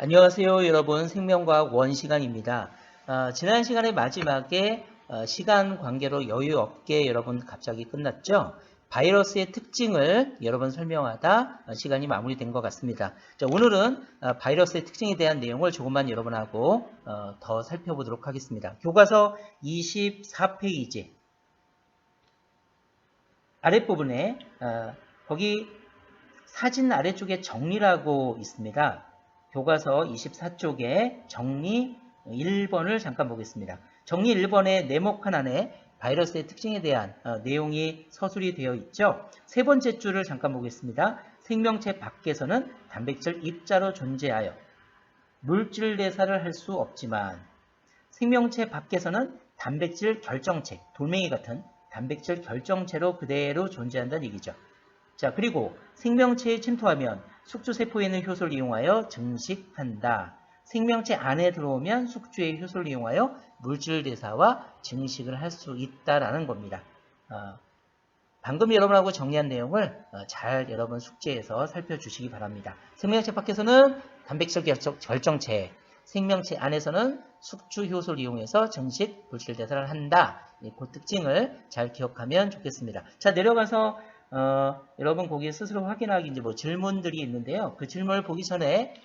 안녕하세요, 여러분. 생명과학 원 시간입니다. 지난 시간의 마지막에 시간 관계로 여유 없게 여러분 갑자기 끝났죠? 바이러스의 특징을 여러분 설명하다 시간이 마무리된 것 같습니다. 자, 오늘은 바이러스의 특징에 대한 내용을 조금만 여러분하고 더 살펴보도록 하겠습니다. 교과서 24페이지 아랫부분에 거기 사진 아래쪽에 정리라고 있습니다. 교과서 24쪽에 정리 1번을 잠깐 보겠습니다. 정리 1번의 네모칸 안에 바이러스의 특징에 대한 내용이 서술이 되어 있죠. 세 번째 줄을 잠깐 보겠습니다. 생명체 밖에서는 단백질 입자로 존재하여 물질 대사를 할 수 없지만 생명체 밖에서는 단백질 결정체, 돌멩이 같은 단백질 결정체로 그대로 존재한다는 얘기죠. 자, 그리고 생명체에 침투하면 숙주세포에 있는 효소를 이용하여 증식한다. 생명체 안에 들어오면 숙주의 효소를 이용하여 물질 대사와 증식을 할 수 있다라는 겁니다. 방금 여러분하고 정리한 내용을 잘 여러분 숙제에서 살펴주시기 바랍니다. 생명체 밖에서는 단백질 결정체, 생명체 안에서는 숙주 효소를 이용해서 증식, 물질 대사를 한다. 그 특징을 잘 기억하면 좋겠습니다. 자, 내려가서 여러분 거기에 스스로 확인하기 이제 뭐 질문들이 있는데요. 그 질문을 보기 전에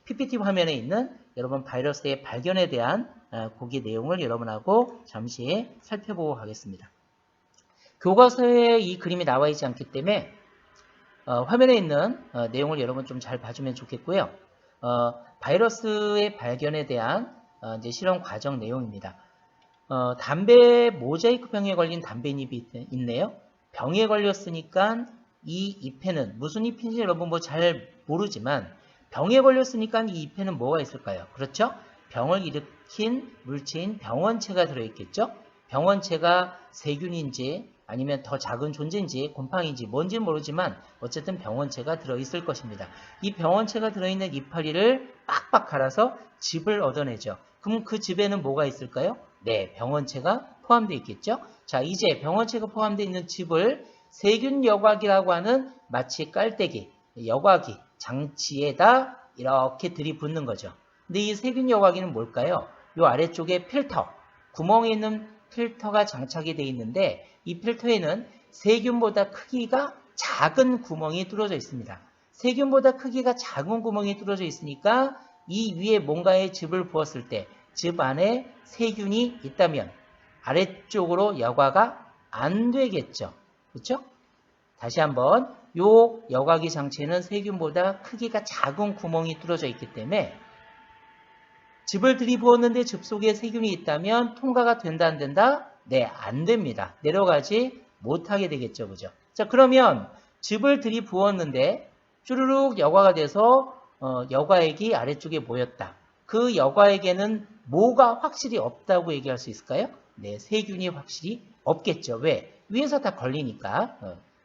PPT 화면에 있는 여러분 바이러스의 발견에 대한 거기 내용을 여러분하고 잠시 살펴보고 가겠습니다. 교과서에 이 그림이 나와 있지 않기 때문에 화면에 있는 내용을 여러분 좀 잘 봐주면 좋겠고요. 바이러스의 발견에 대한 이제 실험 과정 내용입니다. 담배 모자이크 병에 걸린 담배잎이 있네요. 병에 걸렸으니까 이 잎에는 무슨 잎인지 여러분 뭐 잘 모르지만 병에 걸렸으니까 이 잎에는 뭐가 있을까요? 그렇죠? 병을 일으킨 물체인 병원체가 들어있겠죠? 병원체가 세균인지 아니면 더 작은 존재인지 곰팡이인지 뭔지 모르지만 어쨌든 병원체가 들어있을 것입니다. 이 병원체가 들어있는 이파리를 빡빡 갈아서 즙을 얻어내죠. 그럼 그 즙에는 뭐가 있을까요? 네, 병원체가 포함되어 있겠죠? 자, 이제 병원체가 포함되어 있는 즙을 세균 여과기라고 하는 마치 깔때기, 여과기 장치에다 이렇게 들이붓는 거죠. 근데 이 세균 여과기는 뭘까요? 이 아래쪽에 필터, 구멍에 있는 필터가 장착이 되어 있는데 이 필터에는 세균보다 크기가 작은 구멍이 뚫어져 있습니다. 세균보다 크기가 작은 구멍이 뚫어져 있으니까 이 위에 뭔가의 즙을 부었을 때 즙 안에 세균이 있다면 아래쪽으로 여과가 안 되겠죠. 그렇죠? 다시 한번 요 여과기 장치에는 세균보다 크기가 작은 구멍이 뚫어져 있기 때문에 즙을 들이부었는데 즙 속에 세균이 있다면 통과가 된다 안 된다? 네, 안 됩니다. 내려가지 못하게 되겠죠. 그죠? 자, 그러면 즙을 들이부었는데 쭈루룩 여과가 돼서 여과액이 아래쪽에 모였다. 그 여과액에는 뭐가 확실히 없다고 얘기할 수 있을까요? 네, 세균이 확실히 없겠죠. 왜? 위에서 다 걸리니까.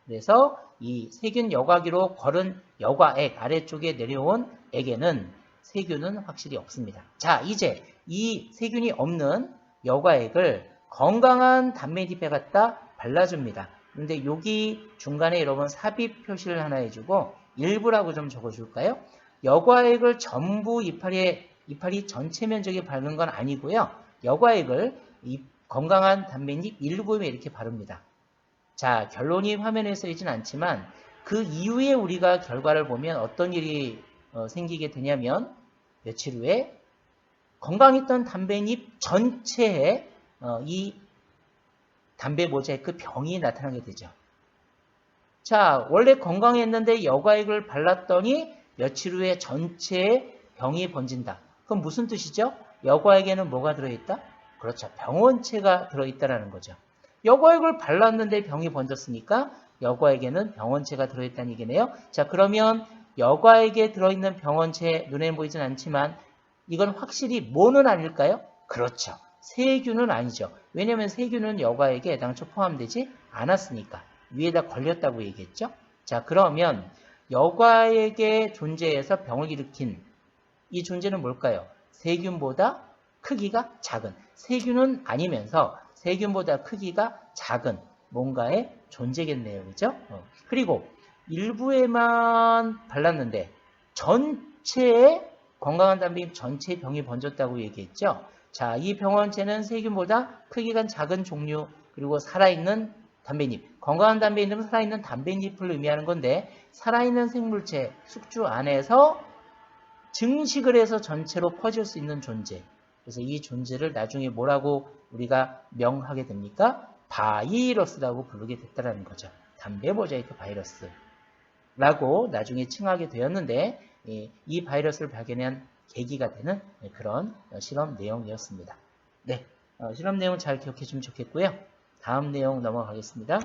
그래서 이 세균 여과기로 걸은 여과액 아래쪽에 내려온 액에는 세균은 확실히 없습니다. 자, 이제 이 세균이 없는 여과액을 건강한 단면잎에 갖다 발라줍니다. 근데 여기 중간에 여러분 삽입 표시를 하나 해주고 일부라고 좀 적어줄까요? 여과액을 전부 이파리 전체 면적에 바르는 건 아니고요. 여과액을 이 건강한 단면잎 일부에 이렇게 바릅니다. 자, 결론이 화면에 쓰이진 않지만 그 이후에 우리가 결과를 보면 어떤 일이 생기게 되냐면 며칠 후에 건강했던 담배잎 전체에 이 담배 모자이크 병이 나타나게 되죠. 자, 원래 건강했는데 여과액을 발랐더니 며칠 후에 전체에 병이 번진다. 그럼 무슨 뜻이죠? 여과액에는 뭐가 들어있다? 그렇죠. 병원체가 들어있다는 거죠. 여과액을 발랐는데 병이 번졌으니까 여과액에는 병원체가 들어있다는 얘기네요. 자, 그러면 여과액에 들어있는 병원체 눈에 보이진 않지만 이건 확실히 뭐는 아닐까요? 그렇죠. 세균은 아니죠. 왜냐하면 세균은 여과액에 애당초 포함되지 않았으니까. 위에다 걸렸다고 얘기했죠. 자, 그러면 여과액의 존재에서 병을 일으킨 이 존재는 뭘까요? 세균보다 크기가 작은, 세균은 아니면서 세균보다 크기가 작은 뭔가의 존재겠네요. 그죠? 그리고 일부에만 발랐는데 전체에 건강한 담배잎 전체 병이 번졌다고 얘기했죠. 자, 이 병원체는 세균보다 크기가 작은 종류, 그리고 살아있는 담배잎. 건강한 담배잎은 살아있는 담배잎을 의미하는 건데, 살아있는 생물체, 숙주 안에서 증식을 해서 전체로 퍼질 수 있는 존재. 그래서 이 존재를 나중에 뭐라고 우리가 명하게 됩니까? 바이러스라고 부르게 됐다는 거죠. 담배 모자이크 바이러스라고 나중에 칭하게 되었는데, 이 바이러스를 발견한 계기가 되는 그런 실험 내용이었습니다. 네, 실험 내용 잘 기억해 주면 좋겠고요. 다음 내용 넘어가겠습니다.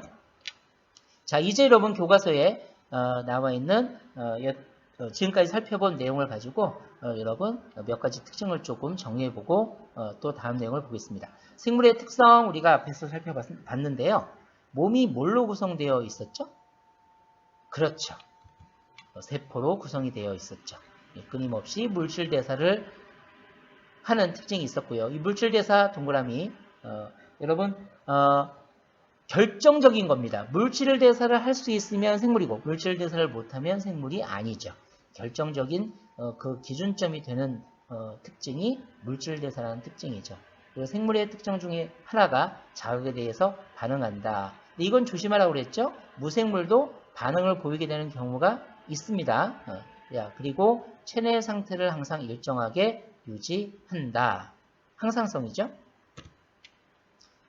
자, 이제 여러분 교과서에 나와 있는 지금까지 살펴본 내용을 가지고 여러분 몇 가지 특징을 조금 정리해보고 또 다음 내용을 보겠습니다. 생물의 특성 우리가 앞에서 살펴봤는데요. 몸이 뭘로 구성되어 있었죠? 그렇죠. 세포로 구성이 되어 있었죠. 끊임없이 물질 대사를 하는 특징이 있었고요. 이 물질 대사 동그라미 여러분 결정적인 겁니다. 물질 대사를 할 수 있으면 생물이고 물질 대사를 못하면 생물이 아니죠. 결정적인 그 기준점이 되는 특징이 물질 대사라는 특징이죠. 그리고 생물의 특징 중에 하나가 자극에 대해서 반응한다. 근데 이건 조심하라고 그랬죠. 무생물도 반응을 보이게 되는 경우가 있습니다. 그리고 체내 상태를 항상 일정하게 유지한다. 항상성이죠.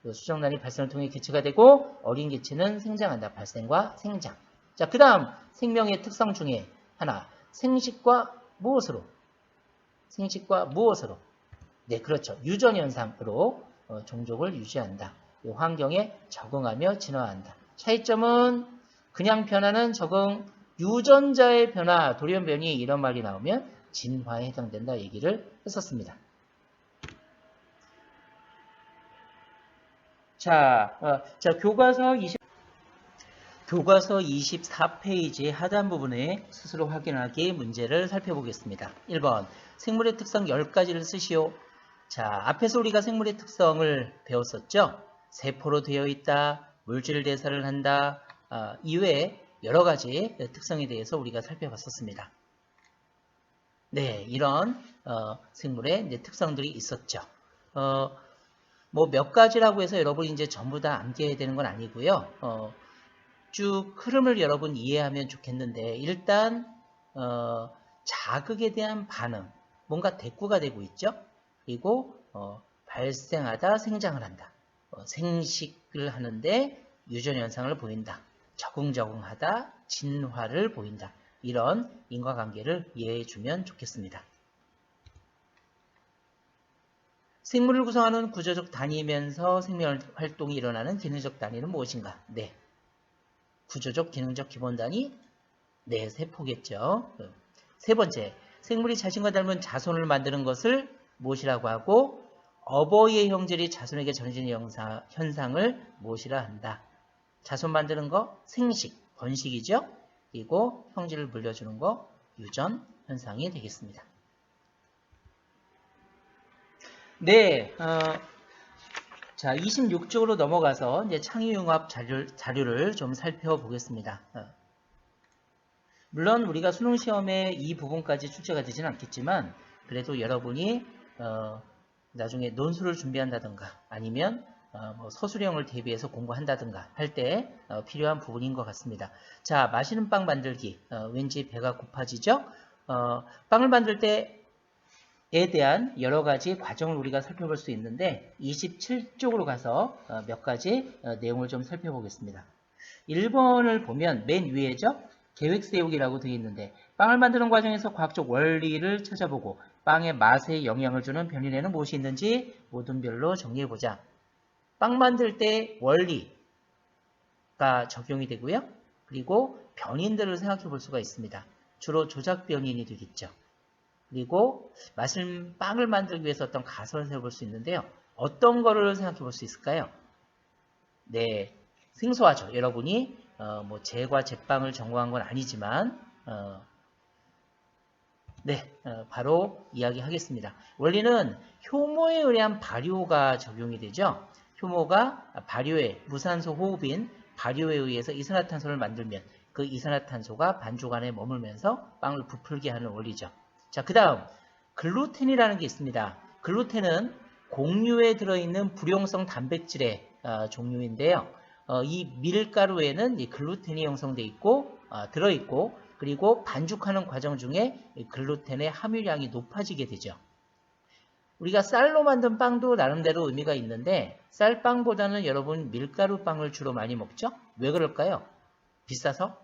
수정란이 발생을 통해 개체가 되고 어린 개체는 생장한다. 발생과 생장. 자, 그 다음 생명의 특성 중에 하나. 생식과 무엇으로? 생식과 무엇으로? 네, 그렇죠. 유전현상으로 종족을 유지한다. 환경에 적응하며 진화한다. 차이점은 그냥 변화는 적응, 유전자의 변화, 돌연변이 이런 말이 나오면 진화에 해당된다 얘기를 했었습니다. 자, 교과서 24페이지 하단 부분에 스스로 확인하기 문제를 살펴보겠습니다. 1번, 생물의 특성 10가지를 쓰시오. 자, 앞에서 우리가 생물의 특성을 배웠었죠. 세포로 되어 있다, 물질 대사를 한다, 이외에 여러 가지 특성에 대해서 우리가 살펴봤었습니다. 네, 이런 생물의 이제 특성들이 있었죠. 뭐 몇 가지라고 해서 여러분이 이제 전부 다 암기해야 되는 건 아니고요. 쭉 흐름을 여러분 이해하면 좋겠는데 일단 자극에 대한 반응, 뭔가 대꾸가 되고 있죠. 그리고 발생하다, 생장을 한다. 생식을 하는데 유전현상을 보인다. 적응하다, 진화를 보인다. 이런 인과관계를 이해해 주면 좋겠습니다. 생물을 구성하는 구조적 단위이면서 생명활동이 일어나는 기능적 단위는 무엇인가? 네. 구조적 기능적 기본 단위? 네, 세포겠죠. 세 번째, 생물이 자신과 닮은 자손을 만드는 것을 무엇이라고 하고 어버이의 형질이 자손에게 전해지는 현상을 무엇이라 한다. 자손 만드는 거 생식, 번식이죠. 그리고 형질을 물려주는 거 유전 현상이 되겠습니다. 네, 자 26쪽으로 넘어가서 이제 창의융합 자료를 좀 살펴보겠습니다. 물론 우리가 수능 시험에 이 부분까지 출제가 되지는 않겠지만 그래도 여러분이 나중에 논술을 준비한다든가 아니면 뭐 서술형을 대비해서 공부한다든가 할 때 필요한 부분인 것 같습니다. 자, 맛있는 빵 만들기. 왠지 배가 고파지죠? 빵을 만들 때에 대한 여러 가지 과정을 우리가 살펴볼 수 있는데 27쪽으로 가서 몇 가지 내용을 좀 살펴보겠습니다. 1번을 보면 맨 위에죠? 계획 세우기라고 되어 있는데 빵을 만드는 과정에서 과학적 원리를 찾아보고 빵의 맛에 영향을 주는 변인에는 무엇이 있는지 모든 별로 정리해보자. 빵 만들 때 원리가 적용이 되고요. 그리고 변인들을 생각해 볼 수가 있습니다. 주로 조작 변인이 되겠죠. 그리고 빵을 만들기 위해서 어떤 가설을 세워볼 수 있는데요. 어떤 거를 생각해 볼 수 있을까요? 네, 생소하죠. 여러분이 뭐 제과 제빵을 전공한 건 아니지만 바로 이야기하겠습니다. 원리는 효모에 의한 발효가 적용이 되죠. 효모가 발효에 무산소 호흡인 발효에 의해서 이산화탄소를 만들면 그 이산화탄소가 반죽 안에 머물면서 빵을 부풀게 하는 원리죠. 자, 그 다음 글루텐이라는 게 있습니다. 글루텐은 곡류에 들어있는 불용성 단백질의 종류인데요. 이 밀가루에는 이 글루텐이 형성되어 있고 들어있고 그리고 반죽하는 과정 중에 글루텐의 함유량이 높아지게 되죠. 우리가 쌀로 만든 빵도 나름대로 의미가 있는데 쌀빵보다는 여러분 밀가루 빵을 주로 많이 먹죠? 왜 그럴까요? 비싸서?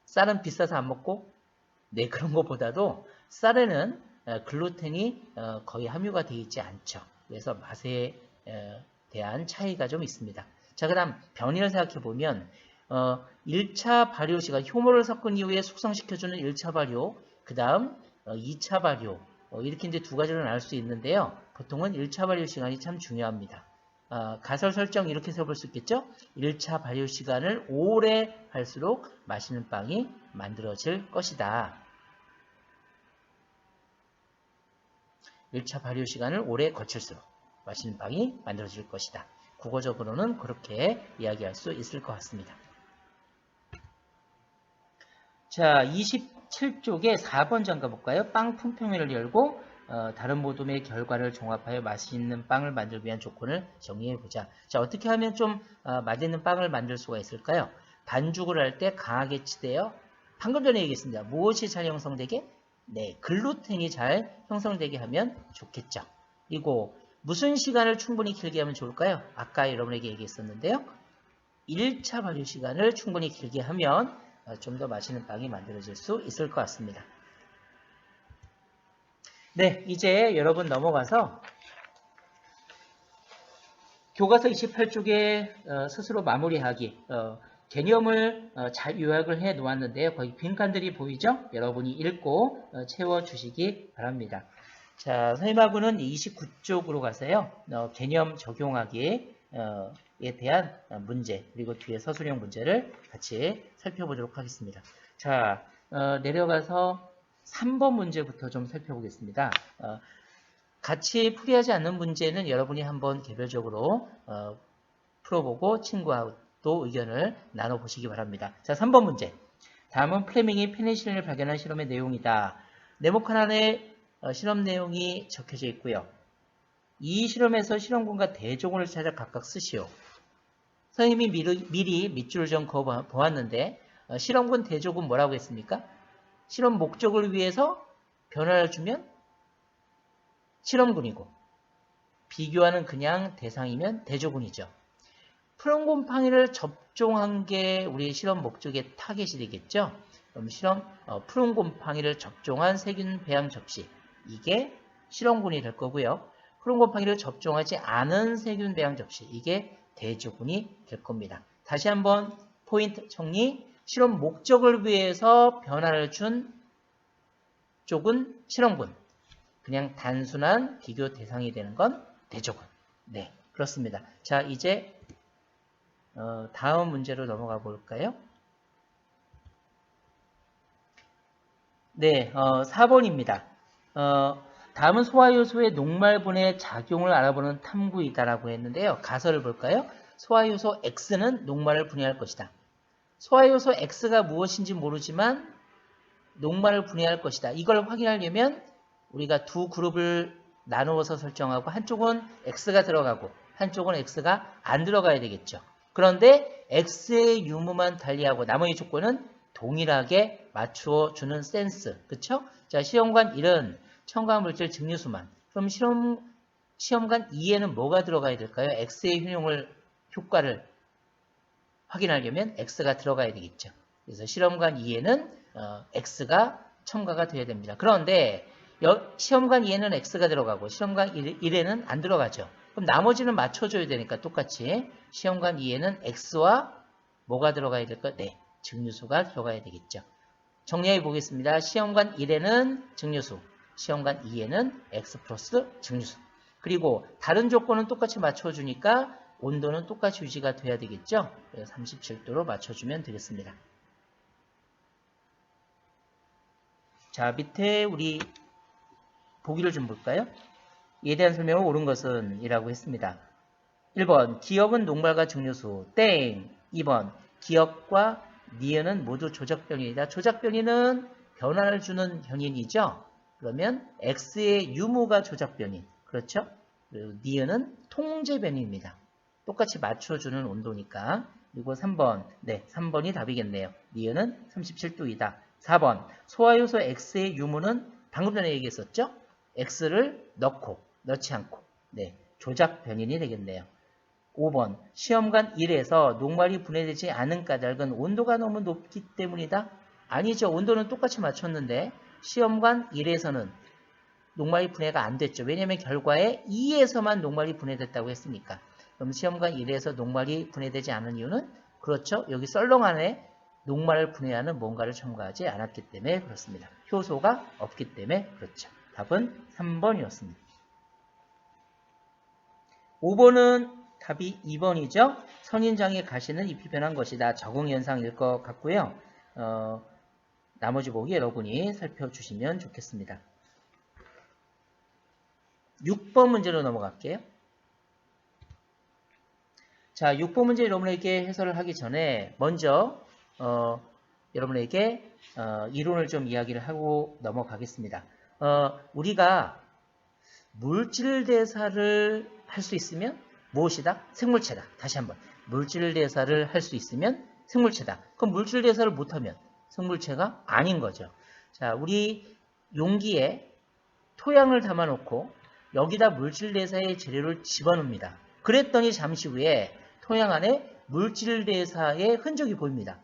쌀은 비싸서 안 먹고? 네, 그런 것보다도 쌀에는 글루텐이 거의 함유가 되어 있지 않죠. 그래서 맛에 대한 차이가 좀 있습니다. 자, 그 다음 변이를 생각해 보면 1차 발효 시간, 효모를 섞은 이후에 숙성시켜주는 1차 발효, 그 다음 2차 발효, 이렇게 이제 두 가지로 나눌 수 있는데요. 보통은 1차 발효 시간이 참 중요합니다. 가설 설정 이렇게 세워볼 수 있겠죠? 1차 발효 시간을 오래 할수록 맛있는 빵이 만들어질 것이다. 1차 발효 시간을 오래 거칠수록 맛있는 빵이 만들어질 것이다. 국어적으로는 그렇게 이야기할 수 있을 것 같습니다. 자, 27쪽에 4번 장 가볼까요? 빵 품평회를 열고 다른 모둠의 결과를 종합하여 맛있는 빵을 만들기 위한 조건을 정의해보자. 자, 어떻게 하면 좀 맛있는 빵을 만들 수가 있을까요? 반죽을 할 때 강하게 치대요. 방금 전에 얘기했습니다. 무엇이 잘 형성되게? 네, 글루텐이 잘 형성되게 하면 좋겠죠. 그리고 무슨 시간을 충분히 길게 하면 좋을까요? 아까 여러분에게 얘기했었는데요. 1차 발효 시간을 충분히 길게 하면 좀 더 맛있는 빵이 만들어질 수 있을 것 같습니다. 네, 이제 여러분 넘어가서 교과서 28쪽에 스스로 마무리하기 개념을 잘 요약을 해 놓았는데요. 거기 빈칸들이 보이죠? 여러분이 읽고 채워주시기 바랍니다. 자, 선생님하고는 29쪽으로 가서요. 개념 적용하기에 대한 문제 그리고 뒤에 서술형 문제를 같이 살펴보도록 하겠습니다. 자, 내려가서 3번 문제부터 좀 살펴보겠습니다. 같이 풀이하지 않는 문제는 여러분이 한번 개별적으로 풀어보고 친구하고 또 의견을 나눠보시기 바랍니다. 자, 3번 문제. 다음은 플레밍이 페니실린을 발견한 실험의 내용이다. 네모칸 안에 실험 내용이 적혀져 있고요. 이 실험에서 실험군과 대조군을 찾아 각각 쓰시오. 선생님이 미리 밑줄을 좀 그어 보았는데 실험군 대조군 뭐라고 했습니까? 실험 목적을 위해서 변화를 주면 실험군이고 비교하는 그냥 대상이면 대조군이죠. 푸른 곰팡이를 접종한 게 우리 실험 목적의 타겟이 되겠죠. 그럼 푸른 곰팡이를 접종한 세균 배양 접시 이게 실험군이 될 거고요. 푸른 곰팡이를 접종하지 않은 세균 배양 접시 이게 대조군이 될 겁니다. 다시 한번 포인트 정리. 실험 목적을 위해서 변화를 준 쪽은 실험군. 그냥 단순한 비교 대상이 되는 건 대조군. 네, 그렇습니다. 자, 이제 다음 문제로 넘어가 볼까요? 네, 4번입니다. 다음은 소화효소의 녹말분해 작용을 알아보는 탐구이다라고 했는데요. 가설을 볼까요? 소화효소 X는 녹말을 분해할 것이다. 소화효소 X가 무엇인지 모르지만 녹말을 분해할 것이다. 이걸 확인하려면 우리가 두 그룹을 나누어서 설정하고 한쪽은 X가 들어가고 한쪽은 X가 안 들어가야 되겠죠. 그런데 X의 유무만 달리하고 나머지 조건은 동일하게 맞추어 주는 센스. 그쵸? 자, 시험관 1은 첨가물질 증류수만. 그럼 시험관 2에는 뭐가 들어가야 될까요? X의 효과를 확인하려면 X가 들어가야 되겠죠. 그래서 실험관 2에는 X가 첨가가 되어야 됩니다. 그런데 시험관 2에는 X가 들어가고 시험관 1에는 안 들어가죠. 그럼 나머지는 맞춰줘야 되니까 똑같이 시험관 2에는 X와 뭐가 들어가야 될까요? 네, 증류수가 들어가야 되겠죠. 정리해 보겠습니다. 시험관 1에는 증류수, 시험관 2에는 X 플러스 증류수. 그리고 다른 조건은 똑같이 맞춰주니까 온도는 똑같이 유지가 돼야 되겠죠. 37도로 맞춰주면 되겠습니다. 자, 밑에 우리 보기를 좀 볼까요? 이에 대한 설명을 옳은 것은 이라고 했습니다. 1번 기억은 녹말과 증류수 땡. 2번 기억과 니은은 모두 조작변이다. 조작변이는 변화를 주는 변인이죠. 그러면 X의 유무가 조작 변인. 그렇죠? 그리고 니은은 통제 변인입니다. 똑같이 맞춰주는 온도니까. 그리고 3번. 네, 3번이 답이겠네요. 니은은 37도이다. 4번. 소화효소 X의 유무는 방금 전에 얘기했었죠? X를 넣고, 넣지 않고. 네, 조작 변인이 되겠네요. 5번. 시험관 1에서 녹말이 분해되지 않은 까닭은 온도가 너무 높기 때문이다. 아니죠. 온도는 똑같이 맞췄는데 시험관 1에서는 녹말이 분해가 안 됐죠. 왜냐하면 결과에 2에서만 녹말이 분해됐다고 했으니까. 그럼 시험관 1에서 녹말이 분해되지 않은 이유는 그렇죠. 여기 썰렁 안에 녹말을 분해하는 뭔가를 첨가하지 않았기 때문에 그렇습니다. 효소가 없기 때문에 그렇죠. 답은 3번이었습니다. 5번은 답이 2번이죠. 선인장의 가시는 잎이 변한 것이다. 적응현상일 것 같고요. 나머지 보기 여러분이 살펴주시면 좋겠습니다. 6번 문제로 넘어갈게요. 자, 6번 문제 여러분에게 해설을 하기 전에 먼저 여러분에게 이론을 좀 이야기를 하고 넘어가겠습니다. 우리가 물질 대사를 할 수 있으면 무엇이다? 생물체다. 다시 한번. 물질 대사를 할 수 있으면 생물체다. 그럼 물질 대사를 못하면 생물체가 아닌 거죠. 자, 우리 용기에 토양을 담아놓고 여기다 물질 대사의 재료를 집어넣습니다. 그랬더니 잠시 후에 토양 안에 물질 대사의 흔적이 보입니다.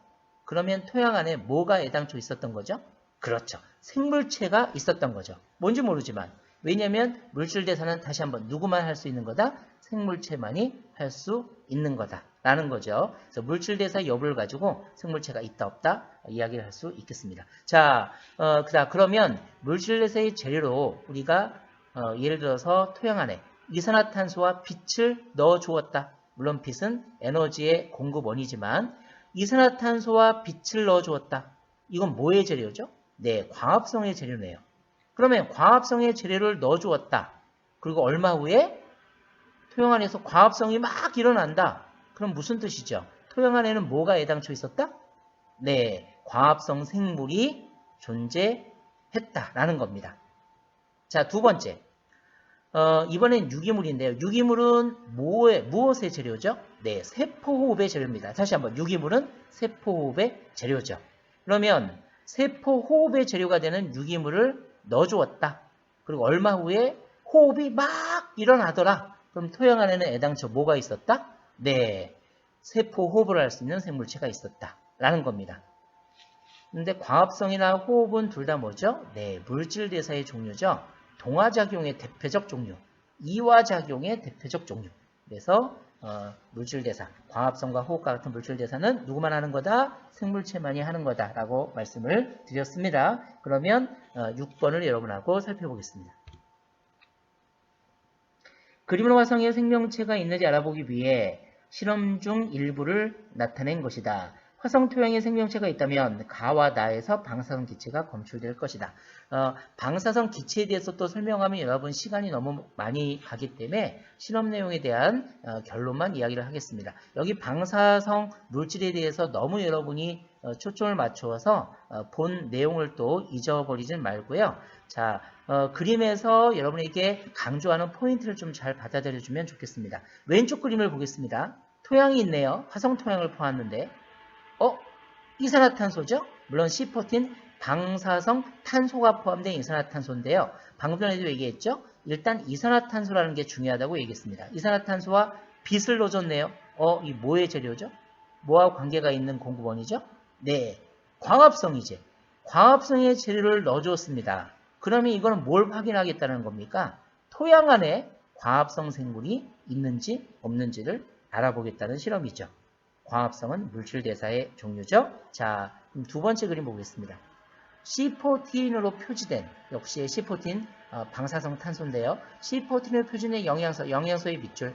그러면 토양 안에 뭐가 애당초 있었던 거죠? 그렇죠. 생물체가 있었던 거죠. 뭔지 모르지만. 왜냐하면 물질 대사는 다시 한번 누구만 할 수 있는 거다? 생물체만이 할 수 있는 거다. 라는 거죠. 그래서 물질 대사 여부를 가지고 생물체가 있다 없다 이야기를 할 수 있겠습니다. 자, 그러면 물질 대사의 재료로 우리가 예를 들어서 토양 안에 이산화탄소와 빛을 넣어 주었다. 물론 빛은 에너지의 공급원이지만 이산화탄소와 빛을 넣어 주었다. 이건 뭐의 재료죠? 네, 광합성의 재료네요. 그러면 광합성의 재료를 넣어 주었다. 그리고 얼마 후에 토양 안에서 광합성이 막 일어난다. 그럼 무슨 뜻이죠? 토양 안에는 뭐가 애당초 있었다? 네, 광합성 생물이 존재했다라는 겁니다. 자, 두 번째. 이번엔 유기물인데요. 유기물은 무엇의 재료죠? 네, 세포호흡의 재료입니다. 다시 한번 유기물은 세포호흡의 재료죠. 그러면 세포호흡의 재료가 되는 유기물을 넣어주었다. 그리고 얼마 후에 호흡이 막 일어나더라. 그럼 토양 안에는 애당초 뭐가 있었다? 네, 세포호흡을 할 수 있는 생물체가 있었다. 라는 겁니다. 근데 광합성이나 호흡은 둘 다 뭐죠? 네, 물질대사의 종류죠. 동화작용의 대표적 종류, 이화작용의 대표적 종류. 그래서 물질대사, 광합성과 호흡과 같은 물질대사는 누구만 하는 거다? 생물체만이 하는 거다라고 말씀을 드렸습니다. 그러면 6번을 여러분하고 살펴보겠습니다. 그림으로 화성에 생명체가 있는지 알아보기 위해 실험 중 일부를 나타낸 것이다. 화성 토양에 생명체가 있다면 가와 나에서 방사성 기체가 검출될 것이다. 방사성 기체에 대해서 또 설명하면 여러분 시간이 너무 많이 가기 때문에 실험 내용에 대한 결론만 이야기를 하겠습니다. 여기 방사성 물질에 대해서 너무 여러분이 초점을 맞추어서 본 내용을 또 잊어버리지 말고요. 자, 그림에서 여러분에게 강조하는 포인트를 좀 잘 받아들여주면 좋겠습니다. 왼쪽 그림을 보겠습니다. 토양이 있네요. 화성 토양을 보았는데 이산화탄소죠? 물론 C14 방사성 탄소가 포함된 이산화탄소인데요. 방금 전에도 얘기했죠? 일단 이산화탄소라는 게 중요하다고 얘기했습니다. 이산화탄소와 빛을 넣어줬네요. 이 뭐의 재료죠? 뭐와 관계가 있는 공급원이죠? 네, 광합성이지. 광합성의 재료를 넣어줬습니다. 그러면 이거는 뭘 확인하겠다는 겁니까? 토양 안에 광합성 생물이 있는지 없는지를 알아보겠다는 실험이죠. 광합성은 물질대사의 종류죠. 자, 그럼 두 번째 그림 보겠습니다. C14으로 표지된 역시 C14 방사성 탄소인데요. C14을 표준의 영양소의 밑줄.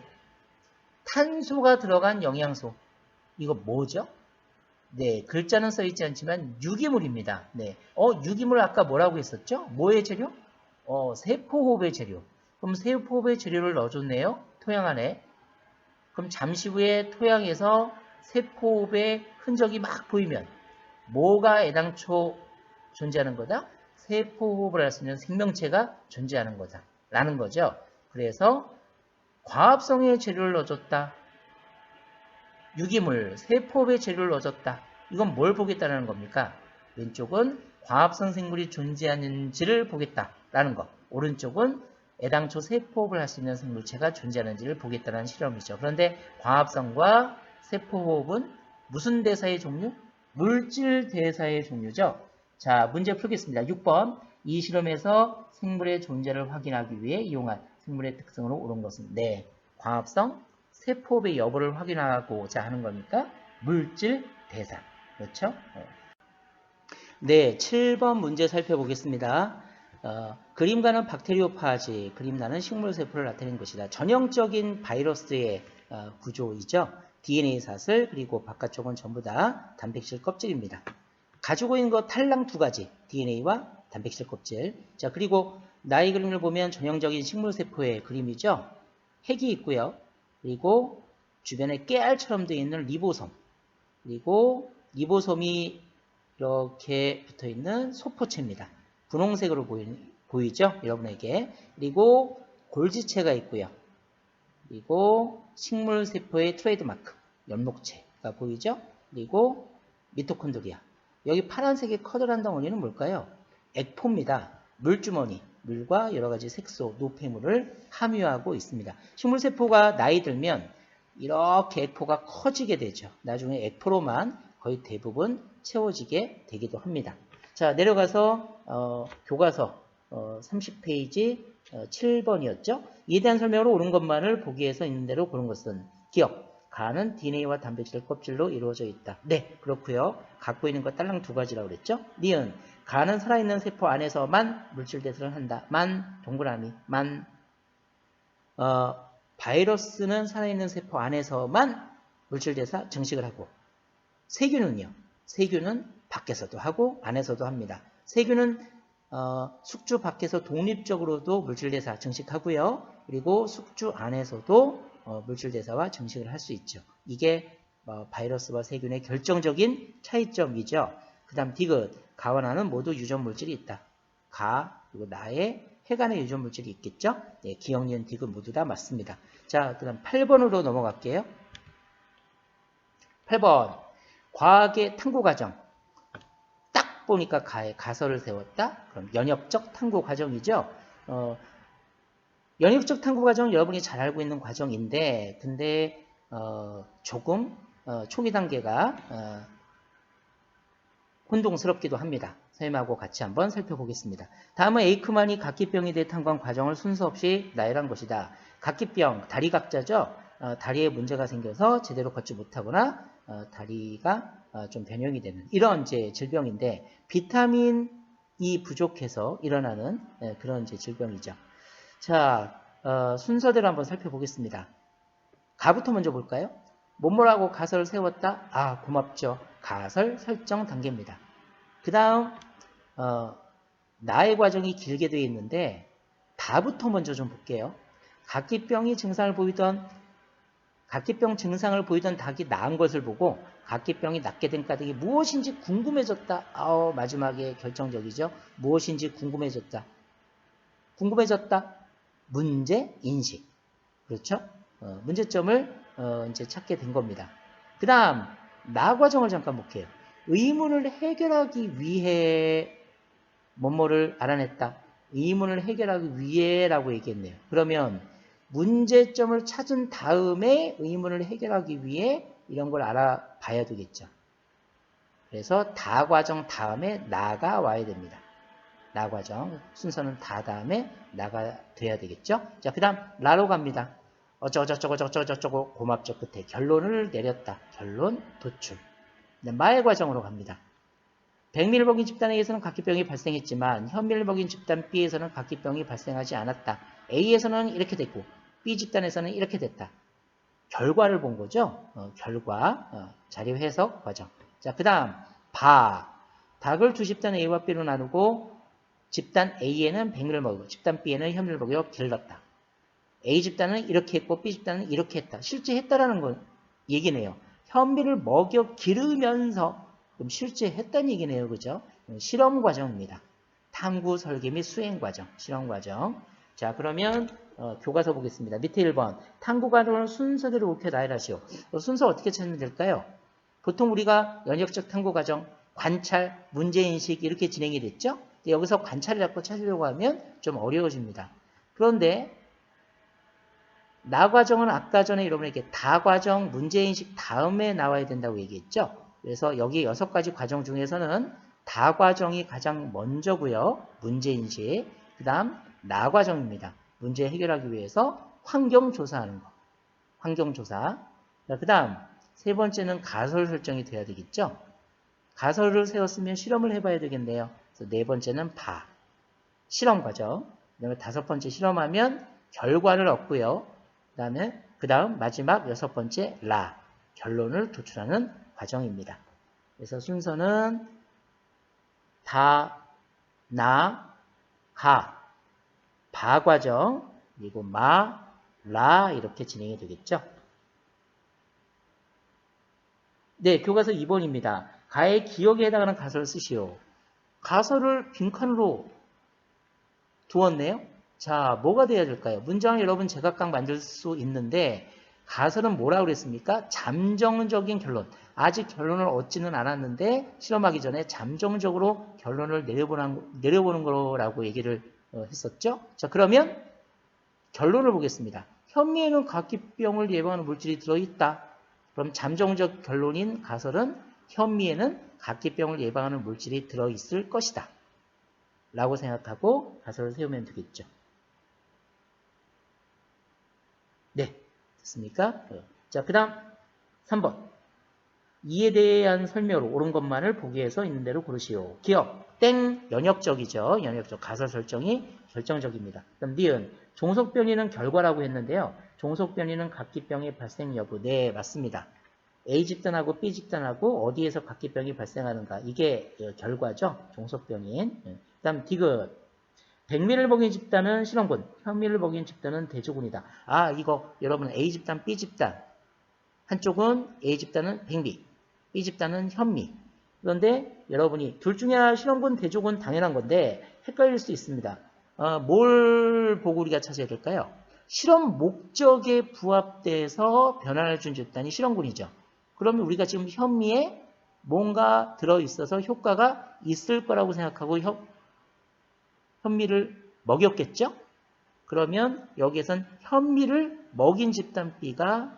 탄소가 들어간 영양소. 이거 뭐죠? 네, 글자는 써있지 않지만 유기물입니다. 네, 유기물 아까 뭐라고 했었죠? 뭐의 재료? 세포호흡의 재료. 그럼 세포호흡의 재료를 넣어줬네요. 토양 안에. 그럼 잠시 후에 토양에서 세포호흡의 흔적이 막 보이면 뭐가 애당초 존재하는 거다? 세포호흡을 할 수 있는 생명체가 존재하는 거다. 라는 거죠. 그래서 과합성의 재료를 넣어줬다. 유기물, 세포호흡의 재료를 넣어줬다. 이건 뭘 보겠다는 겁니까? 왼쪽은 과합성 생물이 존재하는지를 보겠다라는 거. 오른쪽은 애당초 세포호흡을 할 수 있는 생물체가 존재하는지를 보겠다는 실험이죠. 그런데 과합성과 세포호흡은 무슨 대사의 종류? 물질 대사의 종류죠. 자, 문제 풀겠습니다. 6번. 이 실험에서 생물의 존재를 확인하기 위해 이용한 생물의 특성으로 옳은 것은 네, 과합성, 세포호흡의 여부를 확인하고자 하는 겁니까? 물질 대사. 그렇죠? 네, 7번 문제 살펴보겠습니다. 그림과는 박테리오파지, 그림자는 식물세포를 나타내는 것이다. 전형적인 바이러스의 구조이죠. DNA 사슬, 그리고 바깥쪽은 전부 다 단백질 껍질입니다. 가지고 있는 거 탈랑 두 가지, DNA와 단백질 껍질. 자, 그리고 나의 그림을 보면 전형적인 식물세포의 그림이죠. 핵이 있고요. 그리고 주변에 깨알처럼 되어 있는 리보솜, 그리고 리보솜이 이렇게 붙어있는 소포체입니다. 분홍색으로 보이죠? 여러분에게. 그리고 골지체가 있고요. 그리고 식물세포의 트레이드마크, 연목체가 보이죠? 그리고 미토콘드리아. 여기 파란색의 커다란 덩어리는 뭘까요? 액포입니다. 물주머니, 물과 여러가지 색소, 노폐물을 함유하고 있습니다. 식물세포가 나이 들면 이렇게 액포가 커지게 되죠. 나중에 액포로만 거의 대부분 채워지게 되기도 합니다. 자, 내려가서 교과서 30페이지 7번이었죠. 이에 대한 설명으로 옳은 것만을 보기에서 있는 대로 고른 것은 기억. 가는 DNA와 단백질 껍질로 이루어져 있다. 네, 그렇고요. 갖고 있는 것 딸랑 두 가지라고 그랬죠. 니은. 가는 살아있는 세포 안에서만 물질 대사를 한다. 만, 동그라미, 만. 바이러스는 살아있는 세포 안에서만 물질 대사 증식을 하고, 세균은요. 세균은 밖에서도 하고 안에서도 합니다. 세균은 숙주 밖에서 독립적으로도 물질 대사 증식하고요. 그리고 숙주 안에서도 물질 대사와 증식을 할 수 있죠. 이게 바이러스와 세균의 결정적인 차이점이죠. 그 다음 디귿. 가와 나는 모두 유전 물질이 있다. 가 그리고 나의 해간의 유전 물질이 있겠죠. 네, 기억, 니은, 디귿 모두 다 맞습니다. 자, 그 다음 8번으로 넘어갈게요. 8번. 과학의 탐구 과정. 딱 보니까 가에 가설을 세웠다. 그럼 연역적 탐구 과정이죠. 연역적 탐구 과정은 여러분이 잘 알고 있는 과정인데, 근데 조금 초기 단계가 혼동스럽기도 합니다. 선생님하고 같이 한번 살펴보겠습니다. 다음은 에이크만이 각기병에 대해 탐구한 과정을 순서 없이 나열한 것이다. 각기병, 다리 각자죠. 다리에 문제가 생겨서 제대로 걷지 못하거나 다리가 좀 변형이 되는 이런 이제 질병인데, 비타민이 부족해서 일어나는 그런 이제 질병이죠. 자, 순서대로 한번 살펴보겠습니다. 가부터 먼저 볼까요? 뭐뭐라고 가설을 세웠다? 아, 고맙죠. 가설 설정 단계입니다. 그 다음 나의 과정이 길게 되어 있는데 다부터 먼저 좀 볼게요. 각기병 증상을 보이던 닭이 나은 것을 보고 각기병이 낫게 된 까닭이 무엇인지 궁금해졌다. 마지막에 결정적이죠. 무엇인지 궁금해졌다. 문제 인식. 그렇죠? 문제점을 이제 찾게 된 겁니다. 그 다음 나 과정을 잠깐 볼게요. 의문을 해결하기 위해 뭐뭐를 알아냈다. 의문을 해결하기 위해라고 얘기했네요. 그러면 문제점을 찾은 다음에 의문을 해결하기 위해 이런 걸 알아봐야 되겠죠. 그래서 다 과정 다음에 나가 와야 됩니다. 나 과정 순서는 다 다음에 나가 돼야 되겠죠. 자, 그 다음 라로 갑니다. 어쩌고저쩌고 고맙죠. 끝에 결론을 내렸다. 결론 도출. 마의 과정으로 갑니다. 백미를 먹인 집단에 의해서는 각기병이 발생했지만 현미를 먹인 집단 B에서는 각기병이 발생하지 않았다. A에서는 이렇게 됐고 B 집단에서는 이렇게 됐다. 결과를 본 거죠. 결과, 자료 해석 과정. 자, 그 다음 닭을 두 집단 A와 B로 나누고 집단 A에는 백미를 먹이고 집단 B에는 현미를 먹여 길렀다. A 집단은 이렇게 했고 B 집단은 이렇게 했다. 실제 했다라는 건 얘기네요. 현미를 먹여 기르면서 그럼 실제 했다는 얘기네요. 그죠? 실험 과정입니다. 탐구, 설계 및 수행 과정, 실험 과정. 자, 그러면 교과서 보겠습니다. 밑에 1번. 탐구 과정을 순서대로 옳게 나열하시오. 순서 어떻게 찾으면 될까요? 보통 우리가 연역적 탐구 과정, 관찰, 문제인식 이렇게 진행이 됐죠? 여기서 관찰을 잡고 찾으려고 하면 좀 어려워집니다. 그런데 나 과정은 아까 전에 여러분에게 다 과정, 문제인식 다음에 나와야 된다고 얘기했죠? 그래서 여기 6가지 과정 중에서는 다 과정이 가장 먼저고요. 문제인식. 그 다음 나 과정입니다. 문제 해결하기 위해서 환경조사하는 거. 환경조사. 그 다음 세 번째는 가설 설정이 돼야 되겠죠? 가설을 세웠으면 실험을 해봐야 되겠네요. 그래서 네 번째는 봐. 실험 과정. 그다음에 5번째 실험하면 결과를 얻고요. 그 다음 마지막 6번째 라. 결론을 도출하는 과정입니다. 그래서 순서는 다, 나, 가, 바 과정, 그리고 마, 라 이렇게 진행이 되겠죠. 네, 교과서 2번입니다. 가의 기억에 해당하는 가설을 쓰시오. 가설을 빈칸으로 두었네요. 자, 뭐가 돼야 될까요? 문장을 여러분 제각각 만들 수 있는데 가설은 뭐라고 그랬습니까? 잠정적인 결론. 아직 결론을 얻지는 않았는데 실험하기 전에 잠정적으로 결론을 내려보는 거라고 얘기를 했었죠. 자, 그러면 결론을 보겠습니다. 현미에는 각기병을 예방하는 물질이 들어있다. 그럼 잠정적 결론인 가설은 현미에는 각기병을 예방하는 물질이 들어있을 것이다. 라고 생각하고 가설을 세우면 되겠죠. 네, 됐습니까? 자, 그 다음 3번. 이에 대한 설명으로 옳은 것만을 보기에서 있는 대로 고르시오. 기억, 땡, 연역적이죠. 연역적, 가설 설정이 결정적입니다. 그럼 니은, 종속변이는 결과라고 했는데요. 종속변이는 각기병의 발생 여부. 네, 맞습니다. A 집단하고 B 집단하고 어디에서 각기병이 발생하는가. 이게 결과죠. 종속변인. 그 다음 디귿. 백미를 먹인 집단은 실험군, 현미를 먹인 집단은 대조군이다. 아, 이거 여러분 A 집단, B 집단. 한쪽은 A 집단은 백미, B 집단은 현미. 그런데 여러분이 둘 중에 하나 실험군, 대조군 당연한 건데 헷갈릴 수 있습니다. 뭘 보고 우리가 찾아야 될까요? 실험 목적에 부합돼서 변화를 준 집단이 실험군이죠. 그러면 우리가 지금 현미에 뭔가 들어있어서 효과가 있을 거라고 생각하고 현미를 먹였겠죠? 그러면 여기에선 현미를 먹인 집단 B가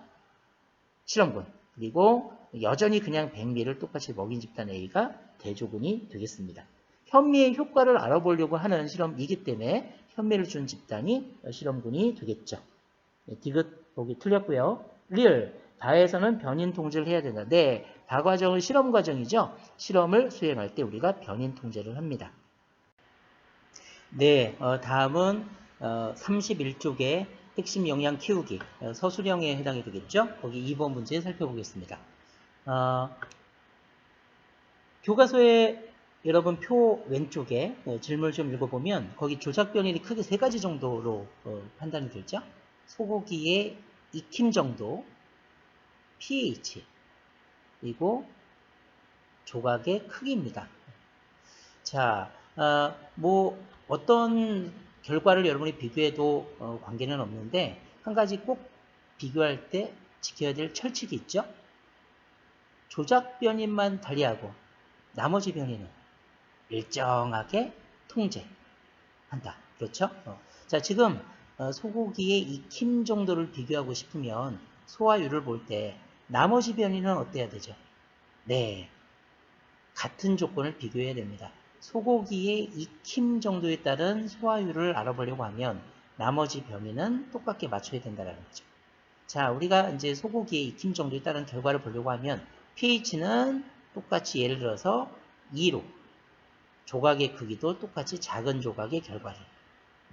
실험군, 그리고 여전히 그냥 백미를 똑같이 먹인 집단 A가 대조군이 되겠습니다. 현미의 효과를 알아보려고 하는 실험이기 때문에 현미를 준 집단이 실험군이 되겠죠. 네, 디귿 보기 틀렸고요. 리을, 다에서는 변인 통제를 해야 된다. 네, 다 과정은 실험 과정이죠. 실험을 수행할 때 우리가 변인 통제를 합니다. 네, 다음은 31쪽의 핵심 역량 키우기, 서술형에 해당이 되겠죠? 거기 2번 문제 살펴보겠습니다. 교과서에 여러분 표 왼쪽에 질문을 좀 읽어보면 거기 조작 변인이 크게 3가지 정도로 판단이 되죠? 소고기의 익힘 정도, pH, 그리고 조각의 크기입니다. 자, 뭐 어떤 결과를 여러분이 비교해도 관계는 없는데 한 가지 꼭 비교할 때 지켜야 될 철칙이 있죠. 조작 변인만 달리하고 나머지 변인은 일정하게 통제한다. 그렇죠? 자, 지금 소고기의 익힘 정도를 비교하고 싶으면 소화율을 볼 때 나머지 변인은 어때야 되죠? 네, 같은 조건을 비교해야 됩니다. 소고기의 익힘 정도에 따른 소화율을 알아보려고 하면 나머지 변이는 똑같게 맞춰야 된다는 거죠. 자, 우리가 이제 소고기의 익힘 정도에 따른 결과를 보려고 하면 pH는 똑같이 예를 들어서 2로 조각의 크기도 똑같이 작은 조각의 결과를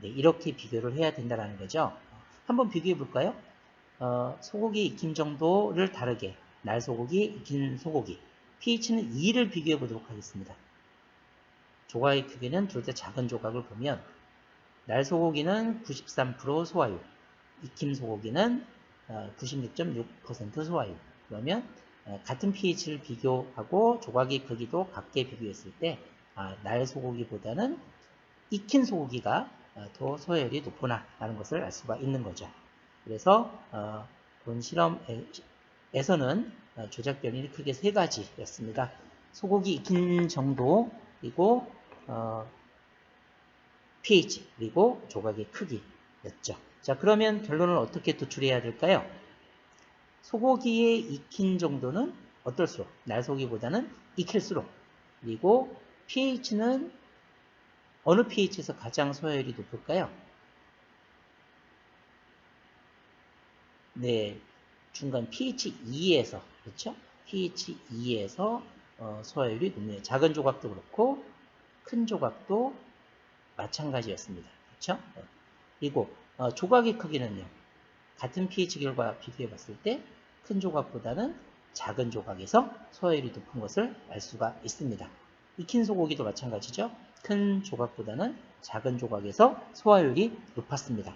네, 이렇게 비교를 해야 된다는 거죠. 한번 비교해 볼까요? 소고기 익힘 정도를 다르게 날소고기, 익힌 소고기 pH는 2를 비교해 보도록 하겠습니다. 조각의 크기는 둘 다 작은 조각을 보면 날소고기는 93% 소화율, 익힘 소고기는 96.6% 소화율. 그러면 같은 pH를 비교하고 조각의 크기도 같게 비교했을 때 날 소고기보다는 익힌 소고기가 더 소화율이 높구나라는 것을 알 수가 있는 거죠. 그래서 본 실험에서는 조작 변이 크게 세 가지였습니다. 소고기 익힌 정도, 그리고 pH, 그리고 조각의 크기였죠. 자, 그러면 결론을 어떻게 도출해야 될까요? 소고기의 익힌 정도는 어떨수록, 날소고기보다는 익힐수록, 그리고 pH는 어느 pH에서 가장 소화율이 높을까요? 네, 중간 pH 2에서, 그렇죠? pH 2에서 소화율이 높네요. 작은 조각도 그렇고 큰 조각도 마찬가지였습니다. 그렇죠? 그리고 조각의 크기는요. 같은 pH 결과 비교해 봤을 때 큰 조각보다는 작은 조각에서 소화율이 높은 것을 알 수가 있습니다. 익힌 소고기도 마찬가지죠. 큰 조각보다는 작은 조각에서 소화율이 높았습니다.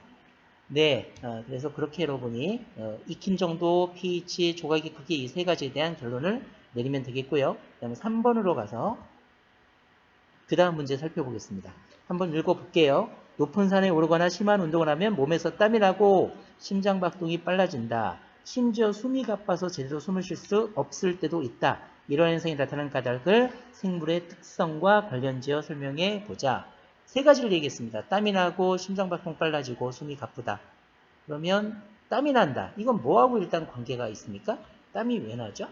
네, 그래서 그렇게 여러분이 익힘 정도, pH, 조각의 크기 이 세 가지에 대한 결론을 내리면 되겠고요. 그 다음에 3번으로 가서 그 다음 문제 살펴보겠습니다. 한번 읽어볼게요. 높은 산에 오르거나 심한 운동을 하면 몸에서 땀이 나고 심장박동이 빨라진다. 심지어 숨이 가빠서 제대로 숨을 쉴 수 없을 때도 있다. 이러한 현상이 나타나는 까닭을 생물의 특성과 관련지어 설명해 보자. 세 가지를 얘기했습니다. 땀이 나고 심장박동 빨라지고 숨이 가쁘다. 그러면 땀이 난다. 이건 뭐하고 일단 관계가 있습니까? 땀이 왜 나죠?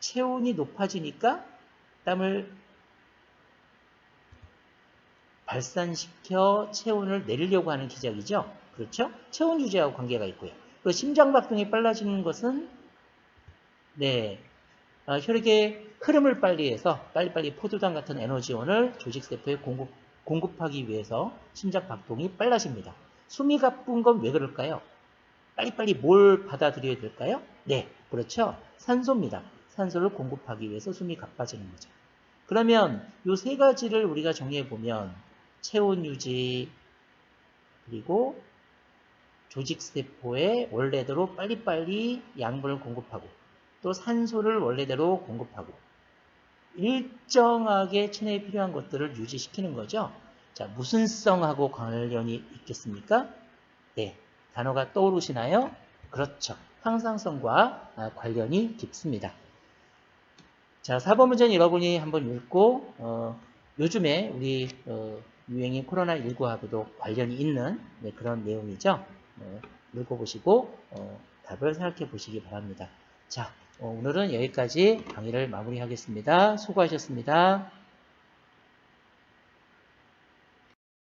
체온이 높아지니까 땀을 발산시켜 체온을 내리려고 하는 기작이죠. 그렇죠? 체온 유지하고 관계가 있고요. 그 심장박동이 빨라지는 것은 네, 혈액의 흐름을 빨리 해서 빨리빨리 포도당 같은 에너지원을 조직세포에 공급하기 위해서 심장박동이 빨라집니다. 숨이 가쁜 건 왜 그럴까요? 빨리빨리 뭘 받아들여야 될까요? 네, 그렇죠. 산소입니다. 산소를 공급하기 위해서 숨이 가빠지는 거죠. 그러면 이 세 가지를 우리가 정리해보면 체온 유지, 그리고 조직세포에 원래대로 빨리빨리 양분을 공급하고 또 산소를 원래대로 공급하고 일정하게 체내에 필요한 것들을 유지시키는 거죠. 자, 무슨 성하고 관련이 있겠습니까? 네, 단어가 떠오르시나요? 그렇죠. 항상성과 관련이 깊습니다. 자, 4번 문제는 여러분이 한번 읽고 요즘에 우리 유행인 코로나19하고도 관련이 있는 그런 내용이죠. 읽어보시고 답을 생각해 보시기 바랍니다. 자, 오늘은 여기까지 강의를 마무리하겠습니다. 수고하셨습니다.